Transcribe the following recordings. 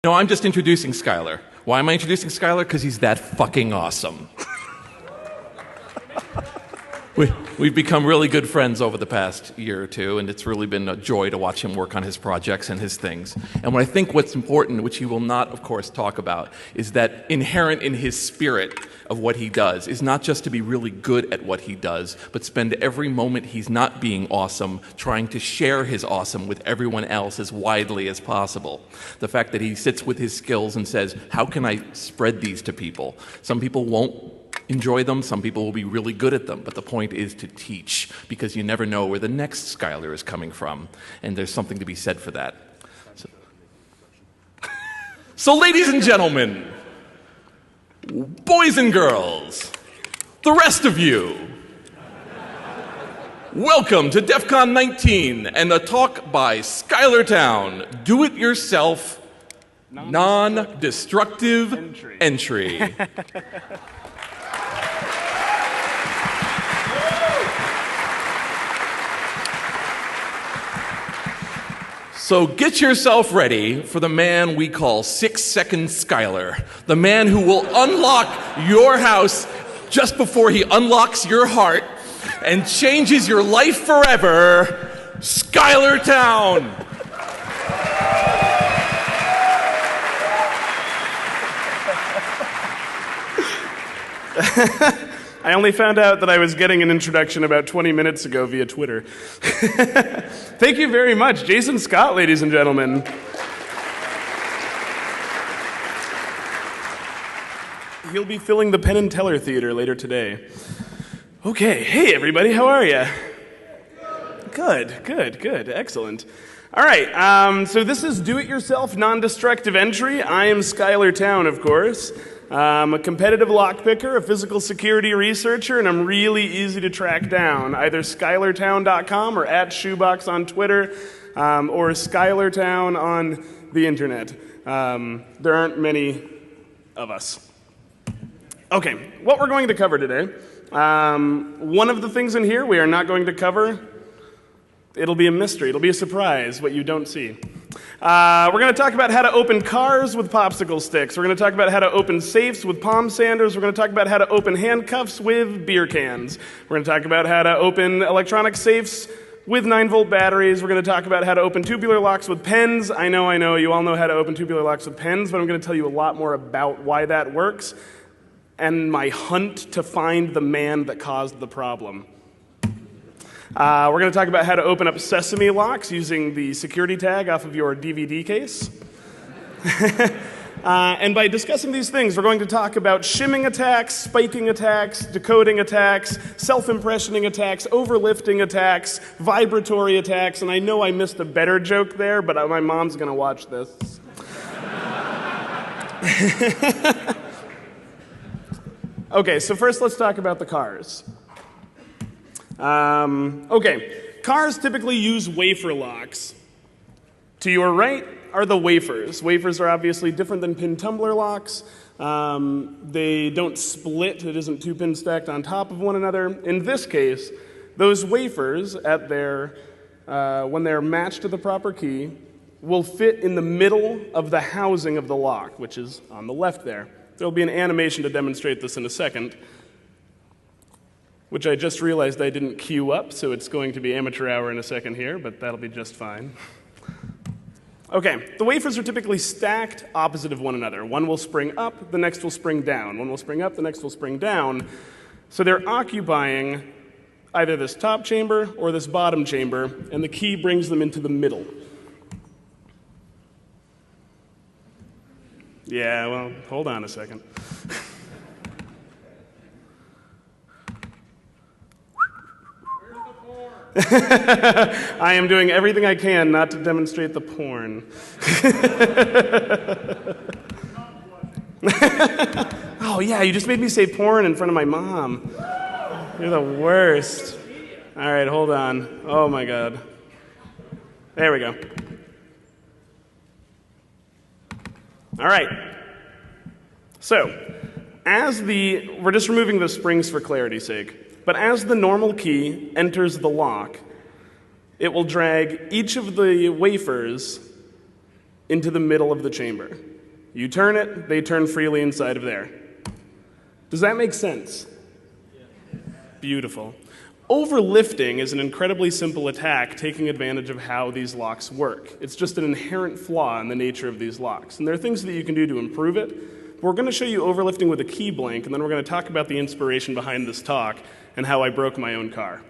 No, I'm just introducing Schuyler. Why am I introducing Schuyler? Because he's that fucking awesome. We've become really good friends over the past year or two, and it's really been a joy to watch him work on his projects and his things. And what I think what's important, which he will not, of course, talk about, is that inherent in his spirit of what he does is not just to be really good at what he does, but spend every moment he's not being awesome trying to share his awesome with everyone else as widely as possible. The fact that he sits with his skills and says, how can I spread these to people? Some people won't enjoy them, some people will be really good at them, but the point is to teach, because you never know where the next Schuyler is coming from, and there's something to be said for that. So ladies and gentlemen, boys and girls, the rest of you, welcome to Defcon 19 and a talk by Schuyler Towne, Do-It-Yourself Non-Destructive Entry. So get yourself ready for the man we call 6-Second Schuyler, the man who will unlock your house just before he unlocks your heart and changes your life forever, Schuyler Towne. I only found out that I was getting an introduction about 20 minutes ago via Twitter. Thank you very much. Jason Scott, ladies and gentlemen. He'll be filling the Penn and Teller Theater later today. Okay, hey everybody, how are you? Good, excellent. All right, so this is Do-It-Yourself Non-Destructive Entry. I am Schuyler Towne, of course. I'm a competitive lockpicker, a physical security researcher, and I'm really easy to track down, either SchuylerTowne.com or @Shoebox on Twitter, or SchuylerTowne on the internet. There aren't many of us. Okay, what we're going to cover today. One of the things in here we are not going to cover, it'll be a mystery, it'll be a surprise, what you don't see. We're going to talk about how to open cars with popsicle sticks. We're going to talk about how to open safes with palm sanders. We're going to talk about how to open handcuffs with beer cans. We're going to talk about how to open electronic safes with 9-volt batteries. We're going to talk about how to open tubular locks with pens. I know, you all know how to open tubular locks with pens, but I'm going to tell you a lot more about why that works and my hunt to find the man that caused the problem. We're going to talk about how to open up sesame locks using the security tag off of your DVD case. And by discussing these things, we're going to talk about shimming attacks, spiking attacks, decoding attacks, self-impressioning attacks, overlifting attacks, vibratory attacks, and I know I missed a better joke there, but my mom's going to watch this. Okay, so first let's talk about the cars. Okay, cars typically use wafer locks. To your right are the wafers. Wafers are obviously different than pin tumbler locks. They don't split. It isn't two pins stacked on top of one another. In this case, those wafers at their, when they're matched to the proper key, will fit in the middle of the housing of the lock, which is on the left there. There'll be an animation to demonstrate this in a second, which I just realized I didn't queue up, so it's going to be amateur hour in a second here, but that'll be just fine. Okay, the wafers are typically stacked opposite of one another. One will spring up, the next will spring down. One will spring up, the next will spring down. So they're occupying either this top chamber or this bottom chamber, and the key brings them into the middle. Yeah, well, hold on a second. I am doing everything I can not to demonstrate the porn. Oh yeah, you just made me say porn in front of my mom. You're the worst. All right, hold on. Oh my God. There we go. All right. So, we're just removing the springs for clarity's sake. But as the normal key enters the lock, it will drag each of the wafers into the middle of the chamber. You turn it, they turn freely inside of there. Does that make sense? Beautiful. Overlifting is an incredibly simple attack taking advantage of how these locks work. It's just an inherent flaw in the nature of these locks. And there are things that you can do to improve it. But we're going to show you overlifting with a key blank, and then we're going to talk about the inspiration behind this talk and how I broke my own car.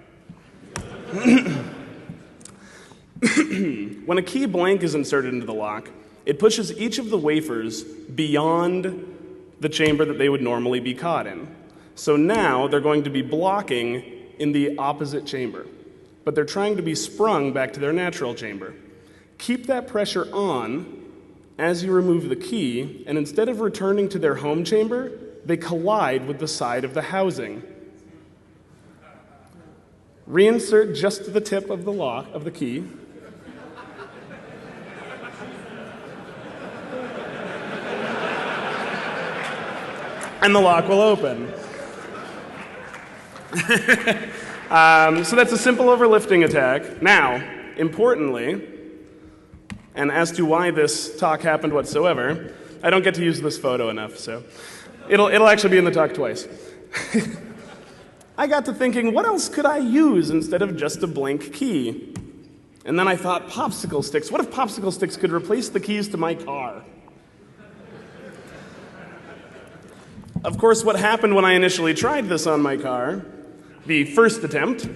When a key blank is inserted into the lock, it pushes each of the wafers beyond the chamber that they would normally be caught in. So now they're going to be blocking in the opposite chamber, but they're trying to be sprung back to their natural chamber. Keep that pressure on as you remove the key, and instead of returning to their home chamber, they collide with the side of the housing. Reinsert just the tip of the lock of the key. And the lock will open. So that's a simple overlifting attack. Now, importantly, and as to why this talk happened whatsoever, I don't get to use this photo enough, so it'll actually be in the talk twice. I got to thinking, what else could I use instead of just a blank key? And then I thought, popsicle sticks. What if popsicle sticks could replace the keys to my car? Of course, what happened when I initially tried this on my car, the first attempt,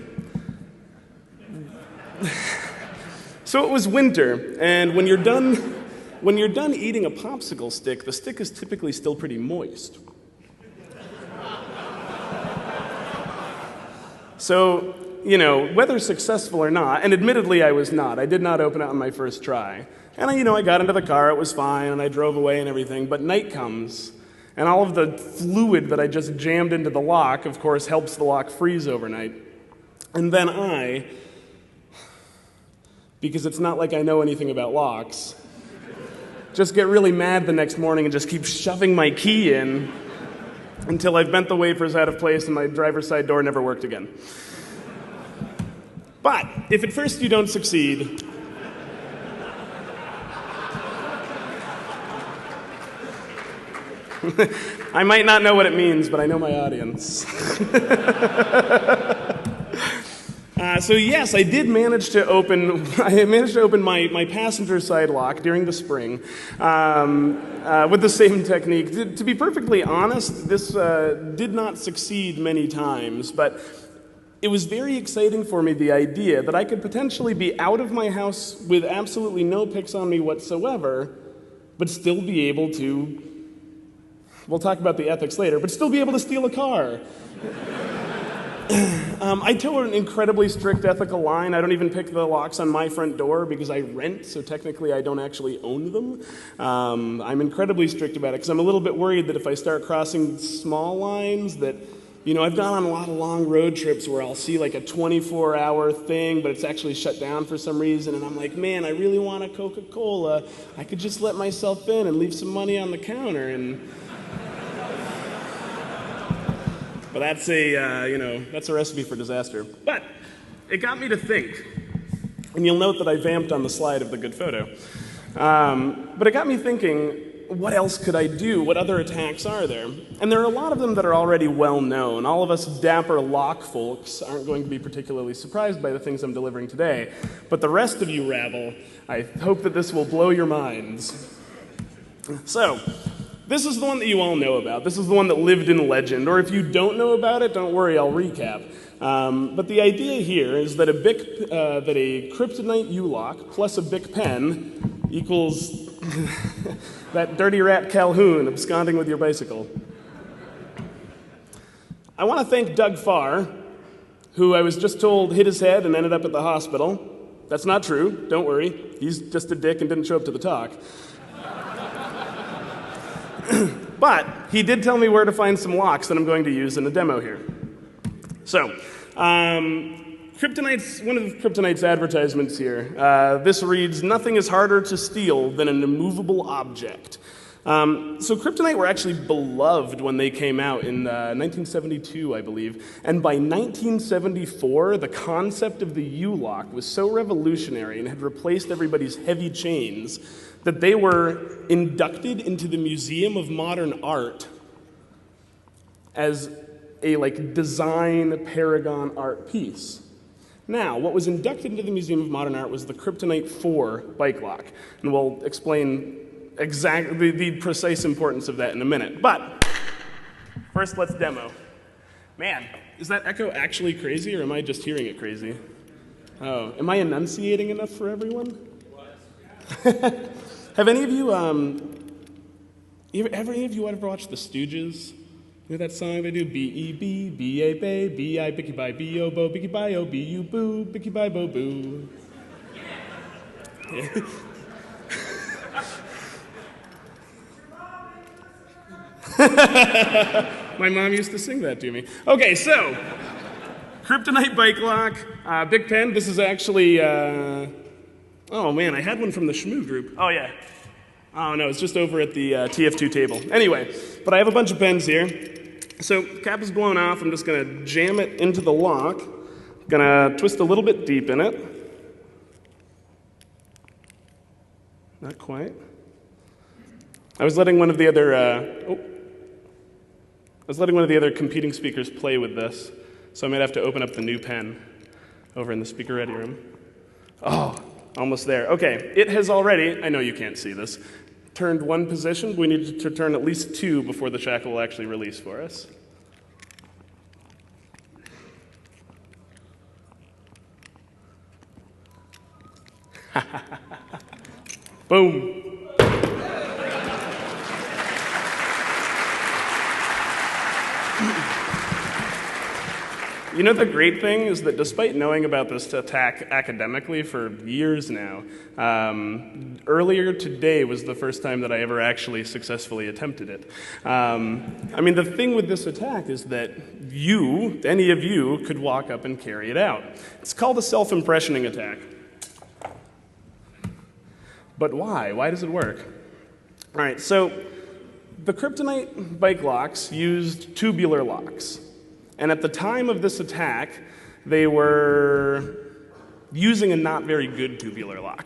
so it was winter, and when you're done eating a popsicle stick, the stick is typically still pretty moist. So, you know, whether successful or not, and admittedly I was not. I did not open it on my first try. And I got into the car, it was fine, and I drove away and everything, but night comes, and all of the fluid that I just jammed into the lock, of course, helps the lock freeze overnight. And then because it's not like I know anything about locks, just get really mad the next morning and just keep shoving my key in until I've bent the wafers out of place and my driver's side door never worked again. But if at first you don't succeed, I might not know what it means, but I know my audience. So yes, I did manage to open. I managed to open my passenger side lock during the spring with the same technique. To be perfectly honest, this did not succeed many times, but it was very exciting for me, the idea that I could potentially be out of my house with absolutely no picks on me whatsoever, but still be able to. We'll talk about the ethics later, but still be able to steal a car. I toe an incredibly strict ethical line. I don't even pick the locks on my front door because I rent, so technically I don't actually own them. I'm incredibly strict about it because I'm a little bit worried that if I start crossing small lines that, I've gone on a lot of long road trips where I'll see like a 24-hour thing, but it's actually shut down for some reason, and I'm like, man, I really want a Coca-Cola. I could just let myself in and leave some money on the counter, and... But that's a recipe for disaster. But it got me to think, and you'll note that I vamped on the slide of the good photo. But it got me thinking, what else could I do? What other attacks are there? And there are a lot of them that are already well known. All of us dapper lock folks aren't going to be particularly surprised by the things I'm delivering today. But the rest of you rabble, I hope that this will blow your minds. So, this is the one that you all know about. This is the one that lived in legend. Or if you don't know about it, don't worry, I'll recap. But the idea here is that a kryptonite U-lock plus a Bic pen equals that dirty rat Calhoun absconding with your bicycle. I want to thank Doug Farr, who I was just told hit his head and ended up at the hospital. That's not true. Don't worry. He's just a dick and didn't show up to the talk. But he did tell me where to find some locks that I'm going to use in the demo here. So, Kryptonite's, one of Kryptonite's advertisements here. This reads, "Nothing is harder to steal than an immovable object." So Kryptonite were actually beloved when they came out in 1972, I believe. And by 1974, the concept of the U-lock was so revolutionary and had replaced everybody's heavy chains that they were inducted into the Museum of Modern Art as a design paragon art piece. Now, what was inducted into the Museum of Modern Art was the Kryptonite 4 bike lock, and we'll explain exactly the precise importance of that in a minute. But first, let's demo. Man, is that echo actually crazy, or am I just hearing it crazy? Oh, am I enunciating enough for everyone? Have any of you ever watched The Stooges? You know that song they do? B-E-B, B-A-Bay, B-I, Bicky-Bye, B-O-Bo, Bicky-Bye-O, B-U-Boo, Bicky-Bye-Bo-Boo. My mom used to sing that to me. Okay, so, Kryptonite bike lock, Big Pen. This is actually, oh man, I had one from the Shmoo group. Oh yeah. Oh no, it's just over at the TF2 table. Anyway, but I have a bunch of pens here. So, cap is blown off. I'm just gonna jam it into the lock. Gonna twist a little bit deep in it. Not quite. I was letting one of the other competing speakers play with this, so I might have to open up the new pen over in the speaker ready room. Oh, almost there. Okay, it has already, I know you can't see this, turned one position. We need to turn at least two before the shackle will actually release for us. Boom. You know, the great thing is that despite knowing about this attack academically for years now, earlier today was the first time that I ever actually successfully attempted it. I mean, the thing with this attack is that any of you, could walk up and carry it out. It's called a self-impressioning attack. But why? Why does it work? All right, so the Kryptonite bike locks used tubular locks. And at the time of this attack, they were using a not very good tubular lock.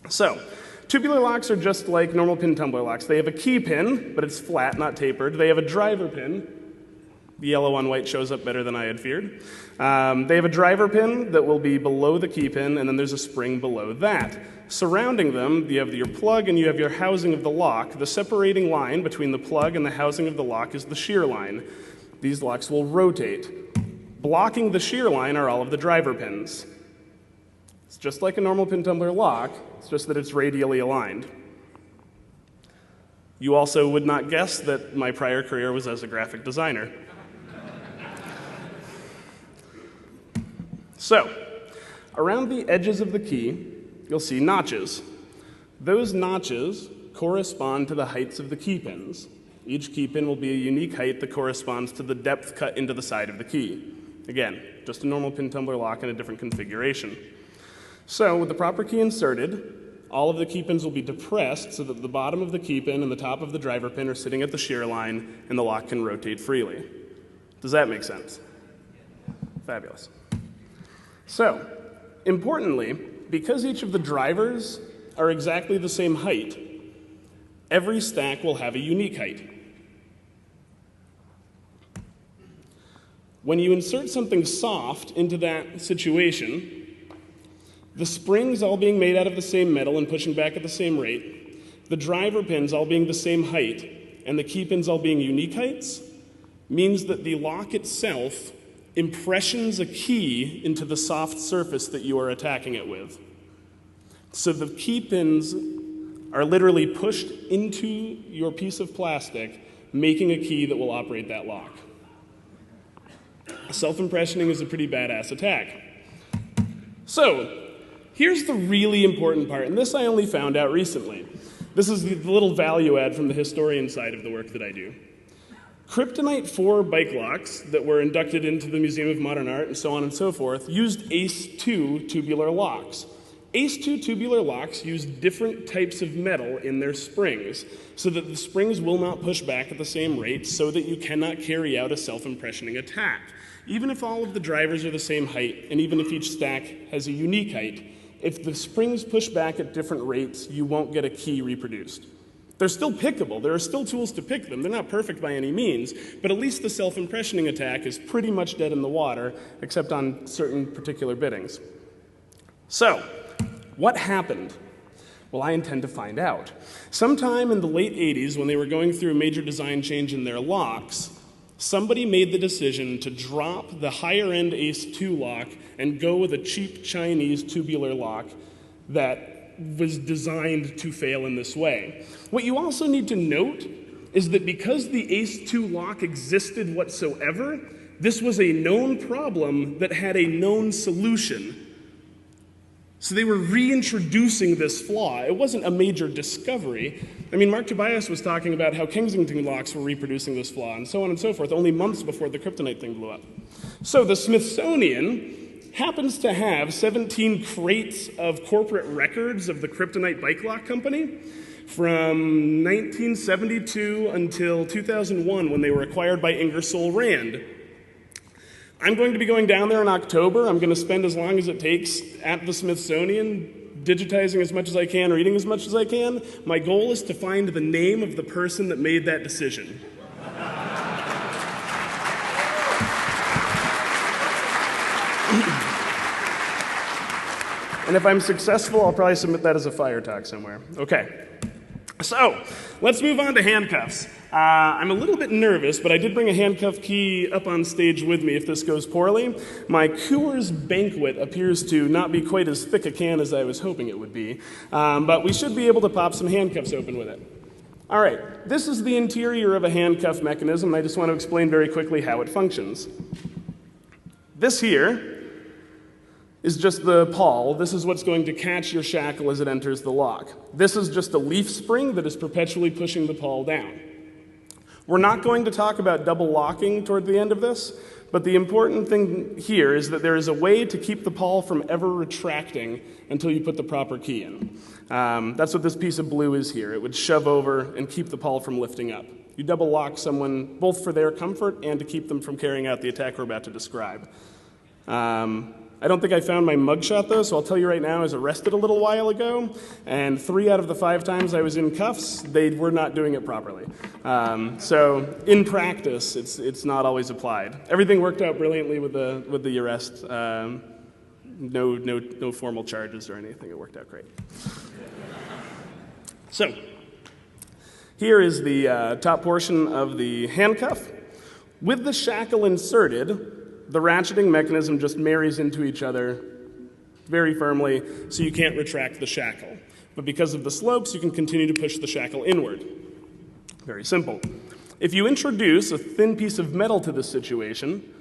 So, tubular locks are just like normal pin tumbler locks. They have a key pin, but it's flat, not tapered. They have a driver pin. The yellow on white shows up better than I had feared. They have a driver pin that will be below the key pin, and then there's a spring below that. Surrounding them, you have your plug and you have your housing of the lock. The separating line between the plug and the housing of the lock is the shear line. These locks will rotate. Blocking the shear line are all of the driver pins. It's just like a normal pin tumbler lock, it's just that it's radially aligned. You also would not guess that my prior career was as a graphic designer. So, around the edges of the key, you'll see notches. Those notches correspond to the heights of the key pins. Each key pin will be a unique height that corresponds to the depth cut into the side of the key. Again, just a normal pin tumbler lock in a different configuration. So, with the proper key inserted, all of the key pins will be depressed so that the bottom of the key pin and the top of the driver pin are sitting at the shear line and the lock can rotate freely. Does that make sense? Fabulous. So, importantly, because each of the drivers are exactly the same height, every stack will have a unique height. When you insert something soft into that situation, the springs all being made out of the same metal and pushing back at the same rate, the driver pins all being the same height, and the key pins all being unique heights, means that the lock itself impressions a key into the soft surface that you are attacking it with. So the key pins are literally pushed into your piece of plastic, making a key that will operate that lock. Self-impressioning is a pretty badass attack. So, here's the really important part, and this I only found out recently. This is the little value add from the historian side of the work that I do. Kryptonite 4 bike locks that were inducted into the Museum of Modern Art and so on and so forth used ACE2 tubular locks. ACE2 tubular locks use different types of metal in their springs so that the springs will not push back at the same rate so that you cannot carry out a self-impressioning attack. Even if all of the drivers are the same height, and even if each stack has a unique height, if the springs push back at different rates, you won't get a key reproduced. They're still pickable. There are still tools to pick them. They're not perfect by any means, but at least the self-impressioning attack is pretty much dead in the water, except on certain particular biddings. So, what happened? Well, I intend to find out. Sometime in the late 80s, when they were going through a major design change in their locks, somebody made the decision to drop the higher-end Ace-2 lock and go with a cheap Chinese tubular lock that was designed to fail in this way. What you also need to note is that because the Ace-2 lock existed whatsoever, this was a known problem that had a known solution. So they were reintroducing this flaw. It wasn't a major discovery. I mean, Mark Tobias was talking about how Kensington locks were reproducing this flaw, and so on and so forth, only months before the kryptonite thing blew up. So the Smithsonian happens to have 17 crates of corporate records of the Kryptonite Bike Lock Company from 1972 until 2001, when they were acquired by Ingersoll Rand. I'm going to be going down there in October. I'm going to spend as long as it takes at the Smithsonian, digitizing as much as I can, reading as much as I can. My goal is to find the name of the person that made that decision. And if I'm successful, I'll probably submit that as a fire talk somewhere. Okay. So, let's move on to handcuffs. I'm a little bit nervous, but I did bring a handcuff key up on stage with me if this goes poorly. My Coors Banquet appears to not be quite as thick a can as I was hoping it would be, but we should be able to pop some handcuffs open with it. All right, this is the interior of a handcuff mechanism, and I just want to explain very quickly how it functions. This here is just the pawl. This is what's going to catch your shackle as it enters the lock. This is just a leaf spring that is perpetually pushing the pawl down. We're not going to talk about double locking toward the end of this, but the important thing here is that there is a way to keep the pawl from ever retracting until you put the proper key in. That's what this piece of blue is here. It would shove over and keep the pawl from lifting up. You double lock someone both for their comfort and to keep them from carrying out the attack we're about to describe. I don't think I found my mugshot, though, so I'll tell you right now, I was arrested a little while ago, and 3 out of the 5 times I was in cuffs, they were not doing it properly. So in practice, it's not always applied. Everything worked out brilliantly with the arrest. No formal charges or anything. It worked out great. So here is the top portion of the handcuff. With the shackle inserted, the ratcheting mechanism just marries into each other very firmly, so you can't retract the shackle. But because of the slopes, you can continue to push the shackle inward. Very simple. If you introduce a thin piece of metal to this situation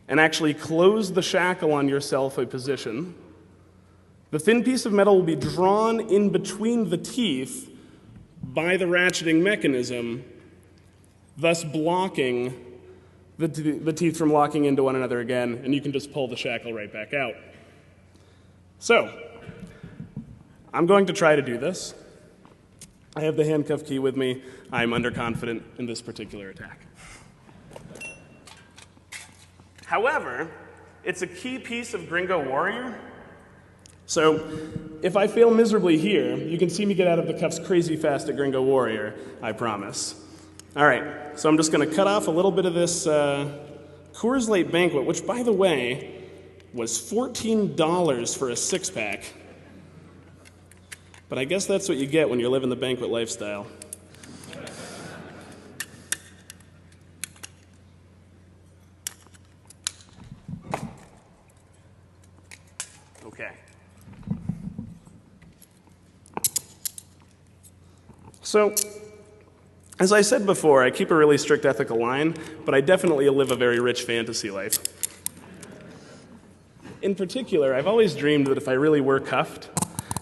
and actually close the shackle on yourself a position, the thin piece of metal will be drawn in between the teeth by the ratcheting mechanism, thus blocking the teeth from locking into one another again, and you can just pull the shackle right back out. So, I'm going to try to do this. I have the handcuff key with me. I'm underconfident in this particular attack. However, it's a key piece of Gringo Warrior. So, if I fail miserably here, you can see me get out of the cuffs crazy fast at Gringo Warrior, I promise. All right, so I'm just going to cut off a little bit of this Coors Light Banquet, which, by the way, was $14 for a 6-pack. But I guess that's what you get when you're living the banquet lifestyle. Okay. So, as I said before, I keep a really strict ethical line, but I definitely live a very rich fantasy life. In particular, I've always dreamed that if I really were cuffed,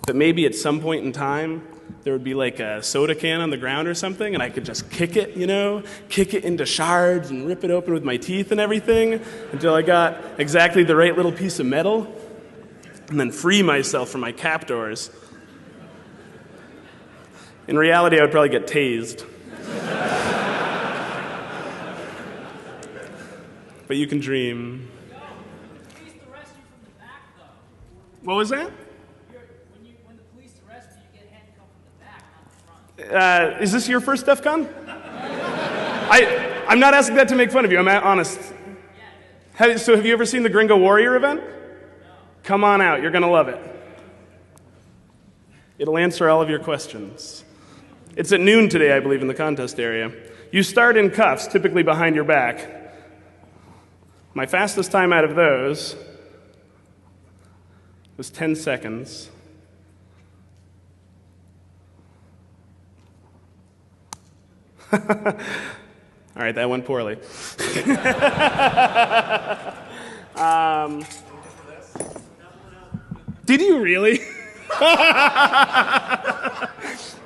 that maybe at some point in time, there would be like a soda can on the ground or something, and I could just kick it, kick it into shards and rip it open with my teeth and everything until I got exactly the right little piece of metal, and then free myself from my captors. In reality, I would probably get tased. But you can dream. What was that? Is this your first Defcon? I'm not asking that to make fun of you. I'm honest. So have you ever seen the Gringo Warrior event? No. Come on out. You're going to love it. It'll answer all of your questions. It's at noon today, I believe, in the contest area. You start in cuffs, typically behind your back. My fastest time out of those was 10 seconds. All right, that went poorly. Did you really?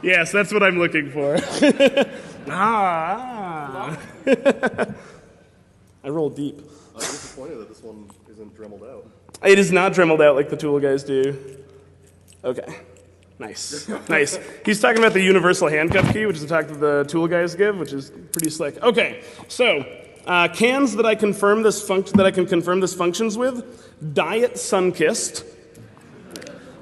Yes, that's what I'm looking for. I roll deep. I'm disappointed that this one isn't dremeled out. It is not dremeled out like the Tool guys do. Okay. Nice. Nice. He's talking about the universal handcuff key, which is a talk that the Tool guys give, which is pretty slick. Okay, so cans that I can confirm this functions with. Diet Sunkissed.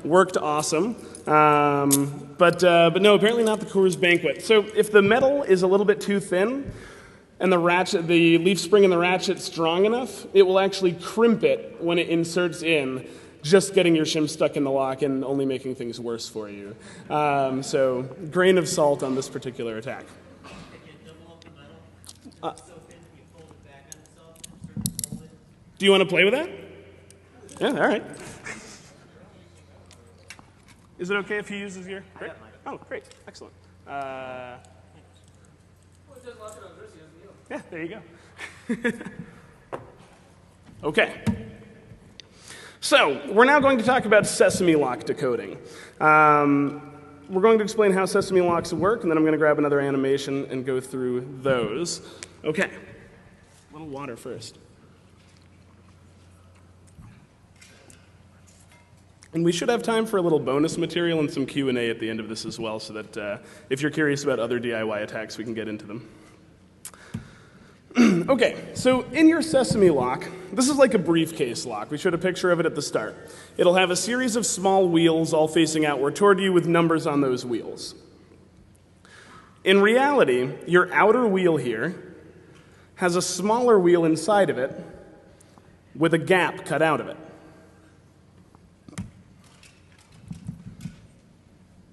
Worked awesome. But no, apparently not the Coors Banquet. So if the metal is a little bit too thin and the leaf spring and the ratchet strong enough, it will actually crimp it when it inserts in, just getting your shim stuck in the lock and only making things worse for you. So grain of salt on this particular attack. Do you want to play with that? Yeah, all right. Is it okay if he uses your? Great. Oh, great, excellent. Yeah, there you go. Okay. So we're now going to talk about sesame lock decoding. We're going to explain how sesame locks work, and then I'm going to grab another animation and go through those. Okay. A little water first. And we should have time for a little bonus material and some Q&A at the end of this as well, so that if you're curious about other DIY attacks, we can get into them. Okay, so in your sesame lock, this is like a briefcase lock. We showed a picture of it at the start. It'll have a series of small wheels all facing outward toward you with numbers on those wheels. In reality, your outer wheel here has a smaller wheel inside of it with a gap cut out of it.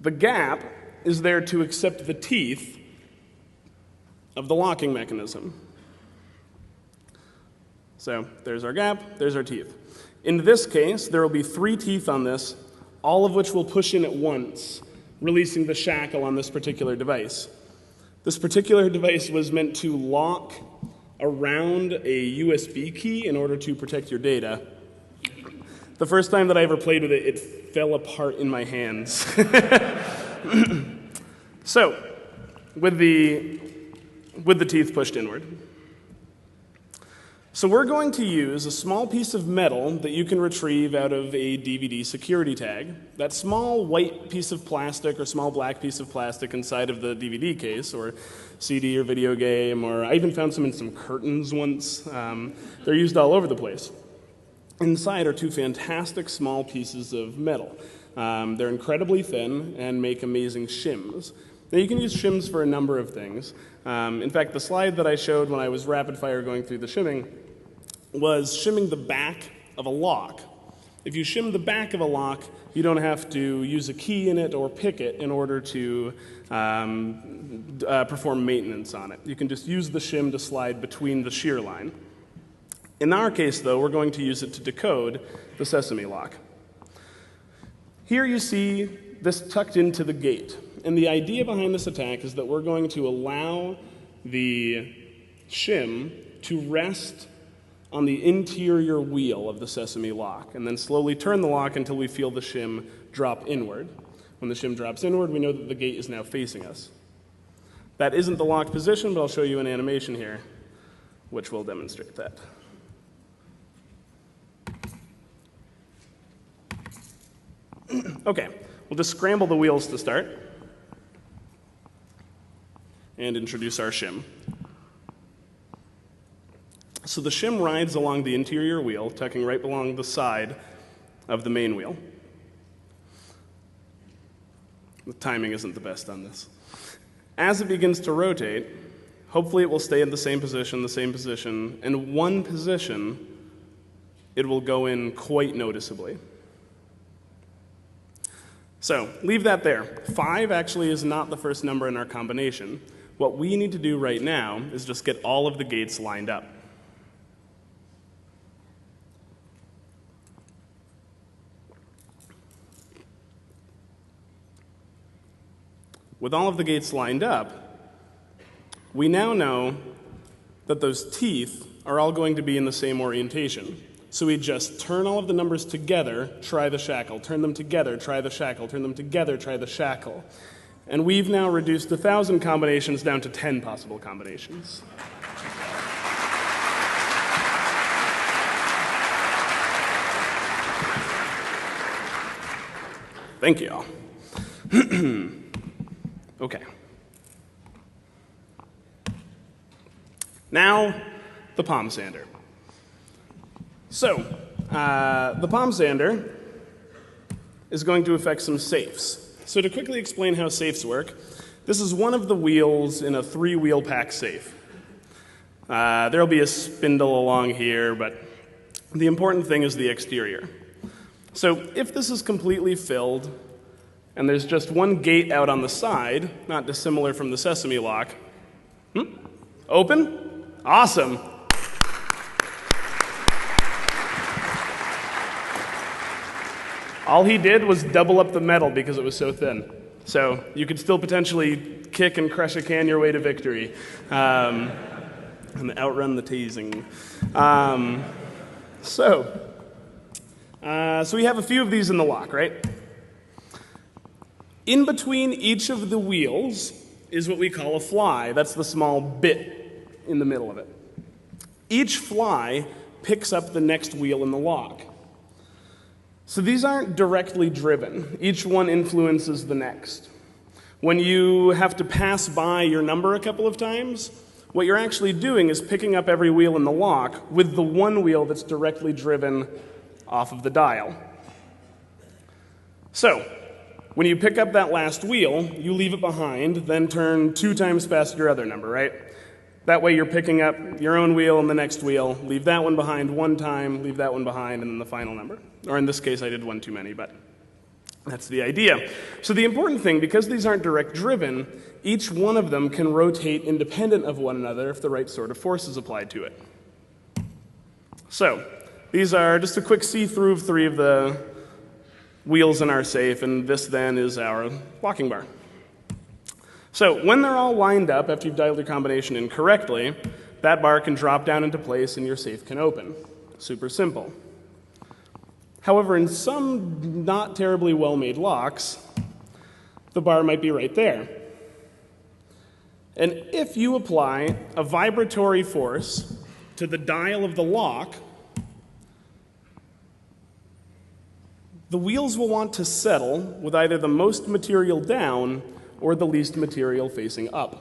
The gap is there to accept the teeth of the locking mechanism. So there's our gap, there's our teeth. In this case, there will be 3 teeth on this, all of which will push in at once, releasing the shackle on this particular device. This particular device was meant to lock around a USB key in order to protect your data. The first time that I ever played with it, it fell apart in my hands. So, with the teeth pushed inward. So we're going to use a small piece of metal that you can retrieve out of a DVD security tag. That small white piece of plastic or small black piece of plastic inside of the DVD case or CD or video game, or I even found some in some curtains once. They're used all over the place. Inside are 2 fantastic small pieces of metal. They're incredibly thin and make amazing shims. Now you can use shims for a number of things. In fact, the slide that I showed when I was rapid fire going through the shimming was shimming the back of a lock. If you shim the back of a lock, you don't have to use a key in it or pick it in order to perform maintenance on it. You can just use the shim to slide between the shear line. In our case, though, we're going to use it to decode the sesame lock. Here you see this tucked into the gate. And the idea behind this attack is that we're going to allow the shim to rest on the interior wheel of the sesame lock, and then slowly turn the lock until we feel the shim drop inward. When the shim drops inward, we know that the gate is now facing us. That isn't the lock position, but I'll show you an animation here, which will demonstrate that. Okay, we'll just scramble the wheels to start and introduce our shim. So the shim rides along the interior wheel, tucking right along the side of the main wheel. The timing isn't the best on this. As it begins to rotate, hopefully it will stay in the same position, and one position it will go in quite noticeably. So leave that there. 5 actually is not the first number in our combination. What we need to do right now is just get all of the gates lined up. With all of the gates lined up, we now know that those teeth are all going to be in the same orientation. So we just turn all of the numbers together, try the shackle, turn them together, try the shackle, turn them together, try the shackle. And we've now reduced 1,000 combinations down to 10 possible combinations. Thank you all. Okay. Now, the palm sander. So, the palm sander is going to affect some safes. So to quickly explain how safes work, this is one of the wheels in a 3-wheel pack safe. There'll be a spindle along here, but the important thing is the exterior. So if this is completely filled, and there's just one gate out on the side, not dissimilar from the sesame lock. Open? Awesome. All he did was double up the metal because it was so thin. So you could still potentially kick and crush a can your way to victory and outrun the teasing. So we have a few of these in the lock, right? In between each of the wheels is what we call a fly. That's the small bit in the middle of it. Each fly picks up the next wheel in the lock. So these aren't directly driven. Each one influences the next. When you have to pass by your number a couple of times, what you're actually doing is picking up every wheel in the lock with the one wheel that's directly driven off of the dial. So, when you pick up that last wheel, you leave it behind, then turn 2 times past your other number, right? That way you're picking up your own wheel and the next wheel, leave that one behind 1 time, leave that one behind, and then the final number. Or in this case, I did 1 too many, but that's the idea. So the important thing, because these aren't direct driven, each one of them can rotate independent of one another if the right sort of force is applied to it. So these are just a quick see-through of 3 of the wheels in our safe, and this then is our locking bar. So when they're all lined up, after you've dialed your combination in correctly, that bar can drop down into place and your safe can open. Super simple. However, in some not terribly well-made locks, the bar might be right there. And if you apply a vibratory force to the dial of the lock, the wheels will want to settle with either the most material down or the least material facing up.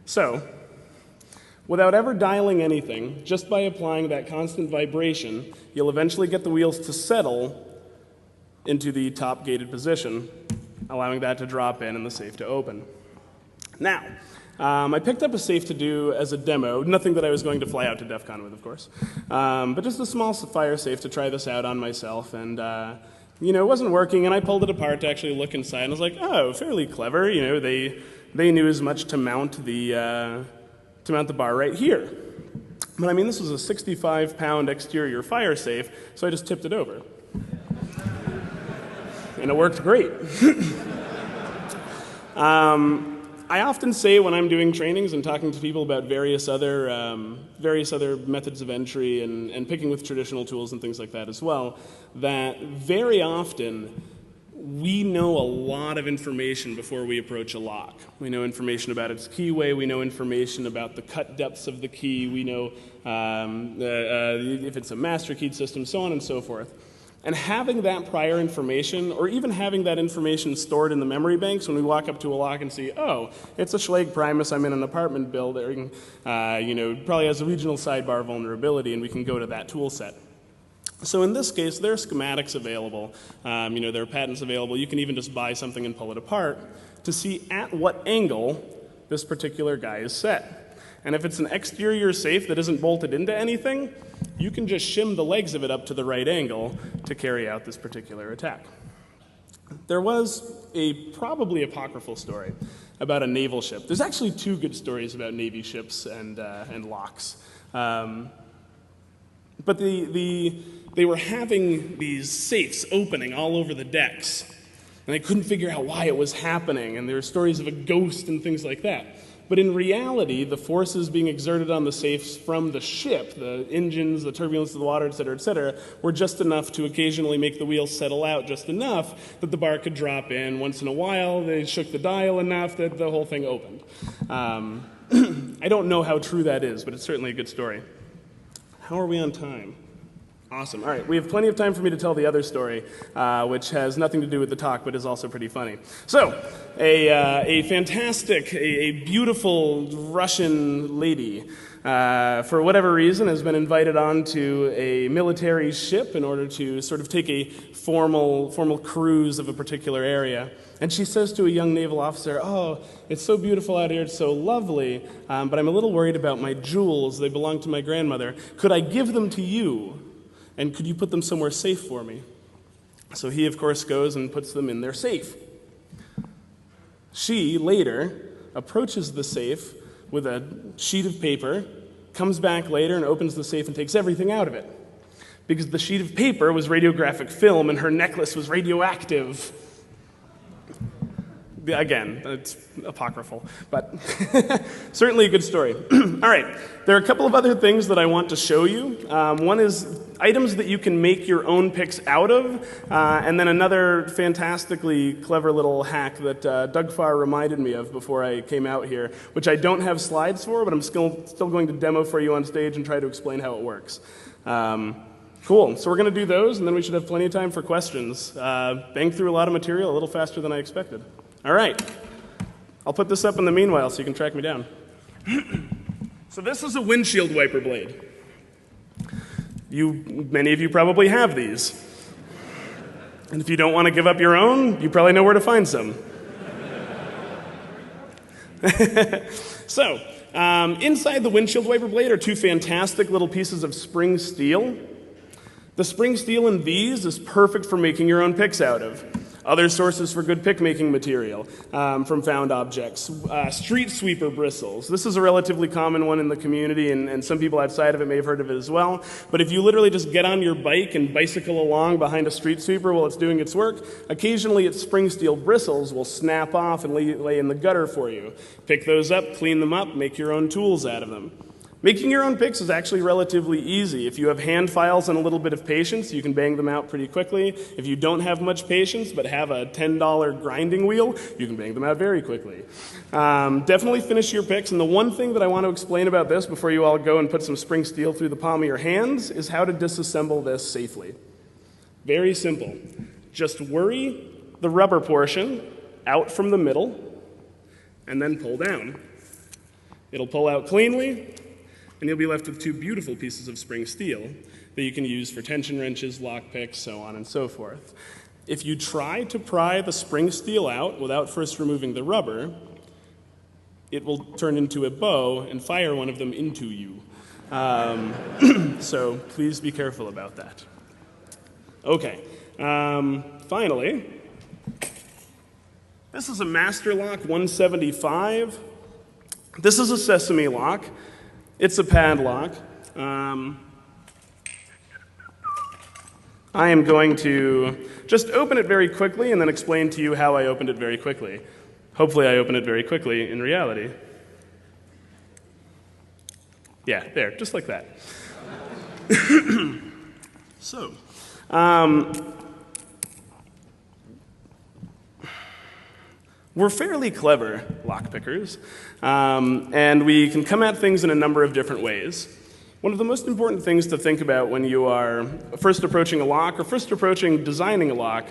So, without ever dialing anything, just by applying that constant vibration, you'll eventually get the wheels to settle into the top gated position, allowing that to drop in and the safe to open. Now, I picked up a safe to do as a demo, nothing that I was going to fly out to Defcon with, of course, but just a small fire safe to try this out on myself, and it wasn't working, and I pulled it apart to actually look inside, and I was like, oh, fairly clever, they knew as much to mount the bar right here. But I mean, this was a 65-pound exterior fire safe, so I just tipped it over. And it worked great. I often say when I'm doing trainings and talking to people about various other methods of entry and picking with traditional tools and things like that as well, that very often we know a lot of information before we approach a lock. We know information about its keyway, we know information about the cut depths of the key, we know if it's a master keyed system, so on and so forth. And having that prior information, or even having that information stored in the memory banks when we walk up to a lock and see, oh, it's a Schlage Primus, I'm in an apartment building, probably has a regional sidebar vulnerability, and we can go to that tool set. So in this case, there are schematics available. There are patents available. You can even just buy something and pull it apart to see at what angle this particular guy is set. And if it's an exterior safe that isn't bolted into anything, you can just shim the legs of it up to the right angle to carry out this particular attack. There was a probably apocryphal story about a naval ship. There's actually two good stories about Navy ships and locks. But they were having these safes opening all over the decks, and they couldn't figure out why it was happening, and there were stories of a ghost and things like that. But in reality, the forces being exerted on the safes from the ship, the engines, the turbulence of the water, et cetera, were just enough to occasionally make the wheels settle out just enough that the bar could drop in. Once in a while, they shook the dial enough that the whole thing opened. I don't know how true that is, but it's certainly a good story. How are we on time? Awesome. All right, we have plenty of time for me to tell the other story, which has nothing to do with the talk, but is also pretty funny. So, a fantastic, a beautiful Russian lady, for whatever reason, has been invited onto a military ship in order to sort of take a formal cruise of a particular area. And she says to a young naval officer, "Oh, it's so beautiful out here, it's so lovely, but I'm a little worried about my jewels. They belong to my grandmother. Could I give them to you? And could you put them somewhere safe for me?" So he, of course, goes and puts them in their safe. She, later, approaches the safe with a sheet of paper, comes back later and opens the safe and takes everything out of it. Because the sheet of paper was radiographic film and her necklace was radioactive. Again, it's apocryphal, but certainly a good story. All right, there are a couple of other things that I want to show you. One is items that you can make your own picks out of, and then another fantastically clever little hack that Doug Farr reminded me of before I came out here, which I don't have slides for, but I'm still going to demo for you on stage and try to explain how it works. Cool, so we're going to do those, and then we should have plenty of time for questions. Banged through a lot of material, a little faster than I expected. All right, I'll put this up in the meanwhile so you can track me down. So this is a windshield wiper blade. Many of you probably have these. And if you don't want to give up your own, you probably know where to find some. So, inside the windshield wiper blade are two fantastic little pieces of spring steel. The spring steel in these is perfect for making your own picks out of. Other sources for good pick-making material from found objects. Street sweeper bristles. This is a relatively common one in the community, and some people outside of it may have heard of it as well. But if you literally just get on your bike and bicycle along behind a street sweeper while it's doing its work, occasionally its spring steel bristles will snap off and lay in the gutter for you. Pick those up, clean them up, make your own tools out of them. Making your own picks is actually relatively easy. If you have hand files and a little bit of patience, you can bang them out pretty quickly. If you don't have much patience but have a $10 grinding wheel, you can bang them out very quickly. Definitely finish your picks, and the one thing that I want to explain about this before you all go and put some spring steel through the palm of your hands is how to disassemble this safely. Very simple. Just worry the rubber portion out from the middle and then pull down. It'll pull out cleanly, and you'll be left with two beautiful pieces of spring steel that you can use for tension wrenches, lock picks, so on and so forth. If you try to pry the spring steel out without first removing the rubber, it will turn into a bow and fire one of them into you. So please be careful about that. Okay, finally, this is a Master Lock 175. This is a sesame lock. It's a padlock. I am going to just open it very quickly and then explain to you how I opened it very quickly. Hopefully I opened it very quickly in reality. Yeah, there, just like that. So, we're fairly clever lockpickers, and we can come at things in a number of different ways. One of the most important things to think about when you are first approaching a lock or first approaching designing a lock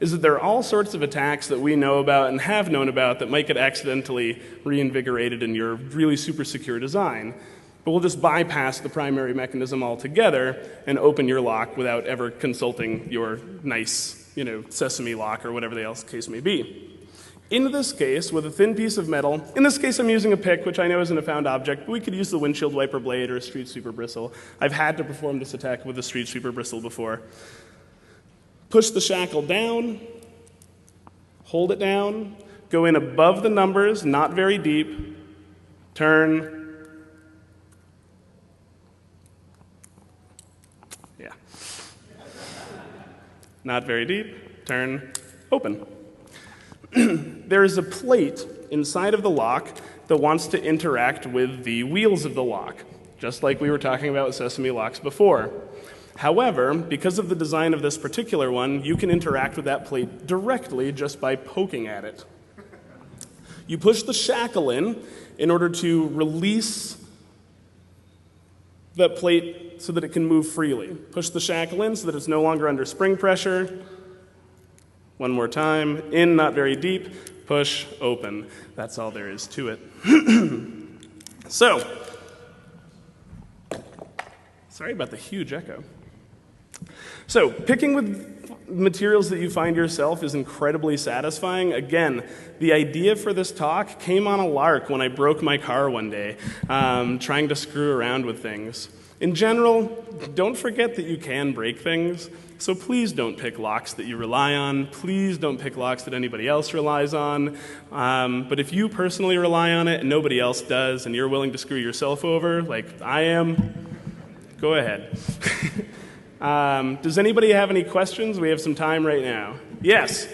is that there are all sorts of attacks that we know about and have known about that might get accidentally reinvigorated in your really super secure design. but we'll just bypass the primary mechanism altogether and open your lock without ever consulting your nice, sesame lock or whatever the else case may be. In this case, with a thin piece of metal, in this case I'm using a pick, which I know isn't a found object, but we could use the windshield wiper blade or a street sweeper bristle. I've had to perform this attack with a street sweeper bristle before. Push the shackle down, hold it down, go in above the numbers, not very deep, turn. Yeah. Not very deep, turn, open. There is a plate inside of the lock that wants to interact with the wheels of the lock, just like we were talking about with sesame locks before. However, because of the design of this particular one, you can interact with that plate directly just by poking at it. You push the shackle in order to release that plate so that it can move freely. Push the shackle in so that it's no longer under spring pressure. One more time, in, not very deep, push, open. That's all there is to it. So, sorry about the huge echo. So, picking with materials that you find yourself is incredibly satisfying. Again, the idea for this talk came on a lark when I broke my car one day, trying to screw around with things. In general, don't forget that you can break things. So please don't pick locks that you rely on. Please don't pick locks that anybody else relies on. But if you personally rely on it and nobody else does, and you're willing to screw yourself over, like I am, go ahead. Does anybody have any questions? We have some time right now. Yes?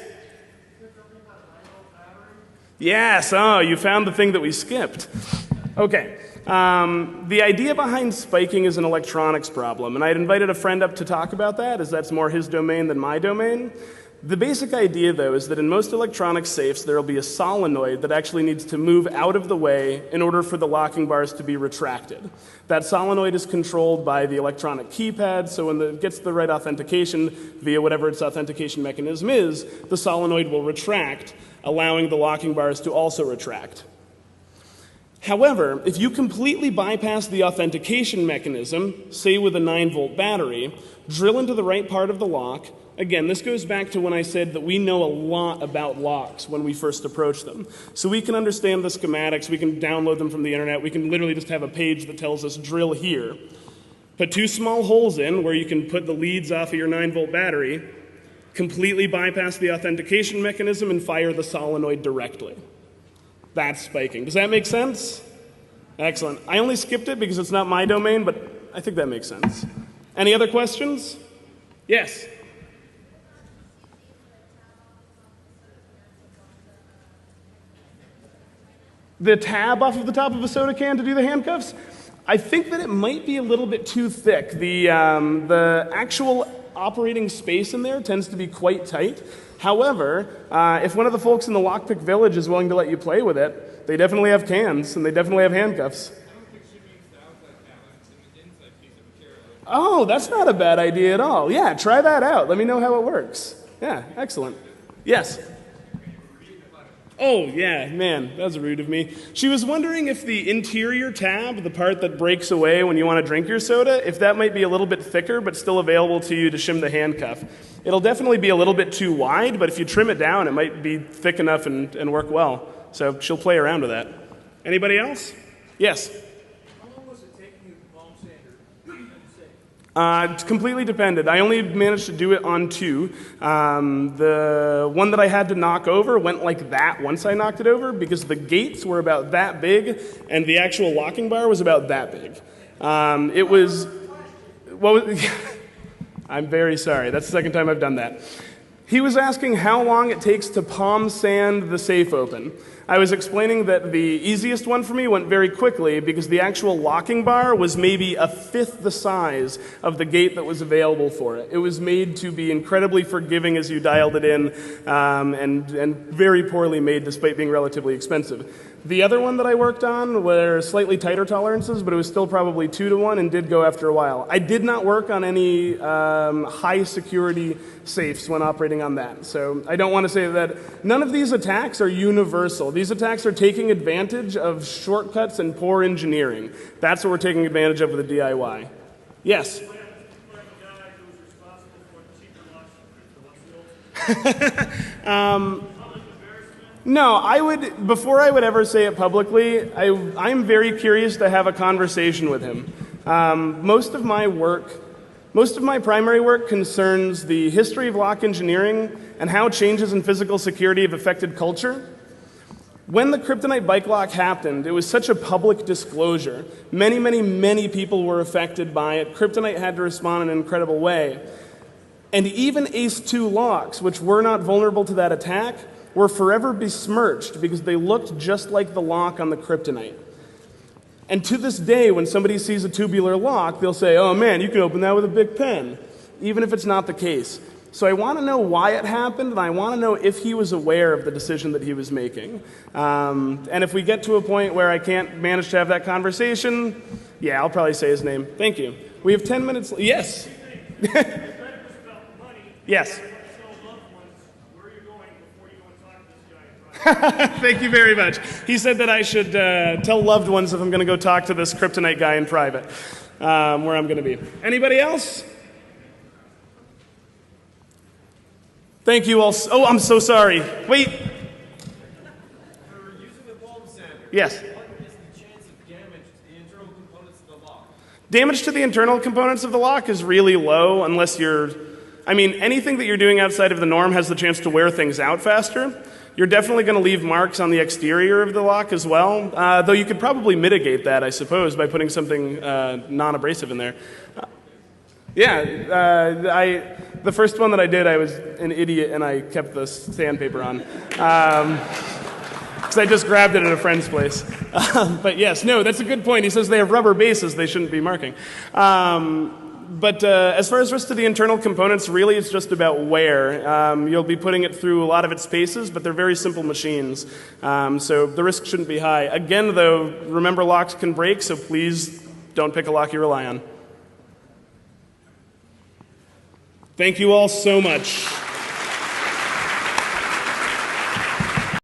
Yes, oh, you found the thing that we skipped. Okay. The idea behind spiking is an electronics problem, and I had invited a friend up to talk about that, as that's more his domain than my domain. The basic idea, though, is that in most electronic safes, there will be a solenoid that actually needs to move out of the way in order for the locking bars to be retracted. That solenoid is controlled by the electronic keypad, so when it gets the right authentication via whatever its authentication mechanism is, the solenoid will retract, allowing the locking bars to also retract. However, if you completely bypass the authentication mechanism, say with a 9-volt battery, drill into the right part of the lock. Again, this goes back to when I said that we know a lot about locks when we first approach them. So we can understand the schematics, we can download them from the internet, we can literally just have a page that tells us drill here. Put 2 small holes in where you can put the leads off of your 9-volt battery, completely bypass the authentication mechanism, and fire the solenoid directly. That's spiking. Does that make sense? Excellent. I only skipped it because it's not my domain, but I think that makes sense. Any other questions? Yes? The tab off of the top of a soda can to do the handcuffs? I think that it might be a little bit too thick. The actual operating space in there tends to be quite tight. However, if one of the folks in the Lockpick village is willing to let you play with it, they definitely have cans, and they definitely have handcuffs. Oh, that's not a bad idea at all. Yeah, try that out. Let me know how it works. Yeah, excellent. Yes? Oh, yeah, man, that was rude of me. She was wondering if the interior tab, the part that breaks away when you want to drink your soda, if that might be a little bit thicker but still available to you to shim the handcuff. It'll definitely be a little bit too wide, but if you trim it down, it might be thick enough and work well. So she'll play around with that. Anybody else? Yes? How long was it taking you to palm sander? It's completely depended. I only managed to do it on 2. The one that I had to knock over went like that once I knocked it over because the gates were about that big and the actual locking bar was about that big. It was... What was I'm very sorry. That's the second time I've done that. He was asking how long it takes to palm sand the safe open. I was explaining that the easiest one for me went very quickly because the actual locking bar was maybe 1/5 the size of the gate that was available for it. It was made to be incredibly forgiving as you dialed it in and very poorly made despite being relatively expensive. The other one that I worked on were slightly tighter tolerances, but it was still probably 2 to 1 and did go after a while. I did not work on any high security safes when operating on that. So I don't want to say that none of these attacks are universal. These attacks are taking advantage of shortcuts and poor engineering. That's what we're taking advantage of with the DIY. Yes? No, I would, before I would ever say it publicly, I'm very curious to have a conversation with him. Most of my primary work concerns the history of lock engineering and how changes in physical security have affected culture. When the kryptonite bike lock happened, it was such a public disclosure. Many, many, many people were affected by it. Kryptonite had to respond in an incredible way. And even ACE2 locks, which were not vulnerable to that attack, were forever besmirched because they looked just like the lock on the kryptonite. And to this day, when somebody sees a tubular lock, they'll say, oh man, you can open that with a big pen, even if it's not the case. So I want to know why it happened, and I want to know if he was aware of the decision that he was making. And if we get to a point where I can't manage to have that conversation, yeah, I'll probably say his name. Thank you. We have 10 minutes. Yes. Yes. Thank you very much. He said that I should tell loved ones if I'm going to go talk to this kryptonite guy in private, where I'm going to be. Anybody else? Thank you all. Oh, I'm so sorry. Wait. For using the bulb sander, Yes. what is the chance of damage to the internal components of the lock? Damage to the internal components of the lock is really low unless anything that you're doing outside of the norm has the chance to wear things out faster. You're definitely going to leave marks on the exterior of the lock as well, though you could probably mitigate that, I suppose, by putting something non-abrasive in there. The first one that I did, I was an idiot and I kept the sandpaper on. Because I just grabbed it at a friend's place. But yes, no, that's a good point. He says they have rubber bases, they shouldn't be marking. But as far as rest of the internal components, really it's just about wear. You'll be putting it through a lot of its paces, but they're very simple machines. So the risk shouldn't be high. Again, though, remember locks can break, so please don't pick a lock you rely on. Thank you all so much.